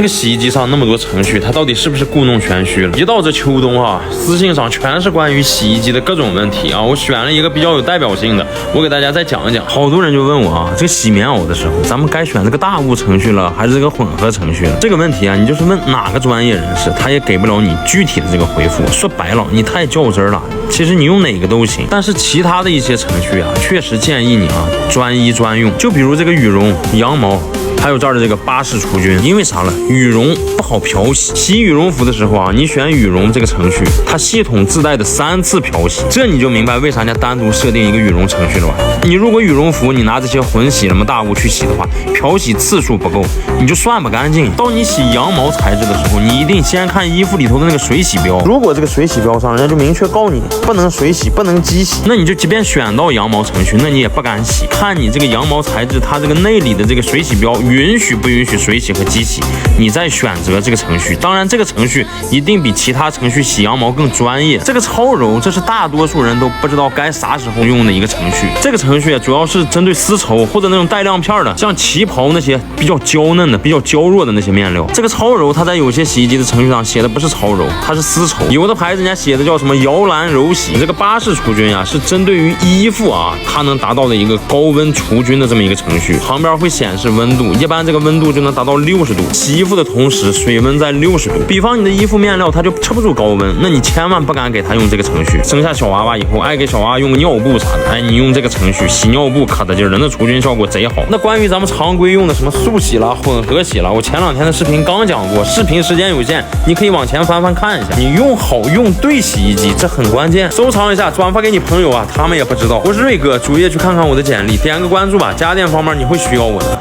这个洗衣机上那么多程序，它到底是不是故弄玄虚了？一到这秋冬啊，私信上全是关于洗衣机的各种问题啊。我选了一个比较有代表性的，我给大家再讲一讲。好多人就问我啊，这个洗棉袄的时候，咱们该选这个大雾程序了，还是这个混合程序了？这个问题啊，你就是问哪个专业人士，他也给不了你具体的这个回复。说白了，你太较真了。其实你用哪个都行，但是其他的一些程序啊，确实建议你啊专一专用。就比如这个羽绒、羊毛。还有这儿的这个巴氏除菌，因为啥了？羽绒不好漂洗，洗羽绒服的时候啊，你选羽绒这个程序，它系统自带的3次漂洗，这你就明白为啥人家单独设定一个羽绒程序了吧？你如果羽绒服你拿这些混洗什么大雾去洗的话，漂洗次数不够，你就涮不干净。到你洗羊毛材质的时候，你一定先看衣服里头的那个水洗标，如果这个水洗标上人家就明确告你不能水洗，不能机洗，那你就即便选到羊毛程序，那你也不敢洗，看你这个羊毛材质它这个内里的这个水洗标允许不允许水洗和机洗，你再选择这个程序。当然这个程序一定比其他程序洗羊毛更专业。这个超柔这是大多数人都不知道该啥时候用的一个程序。这个程序主要是针对丝绸或者那种带亮片的，像旗袍那些比较娇嫩的比较娇弱的那些面料。这个超柔它在有些洗衣机的程序上写的不是超柔，它是丝绸。有的牌子人家写的叫什么摇篮柔洗。这个巴氏除菌啊是针对于衣服啊它能达到的一个高温除菌的这么一个程序，旁边会显示温度，一般这个温度就能达到60度，洗衣服的同时水温在60度。比方你的衣服面料它就撑不住高温，那你千万不敢给它用这个程序。生下小娃娃以后爱给小娃娃用个尿布啥的，哎，你用这个程序洗尿布可得劲儿了，那除菌效果贼好。那关于咱们常规用的什么速洗啦、混合洗啦，我前2天的视频刚讲过，视频时间有限，你可以往前翻翻看一下。你用好用对洗衣机这很关键，收藏一下转发给你朋友啊，他们也不知道。我是瑞哥，主页去看看我的简历，点个关注吧，家电方面你会需要我的。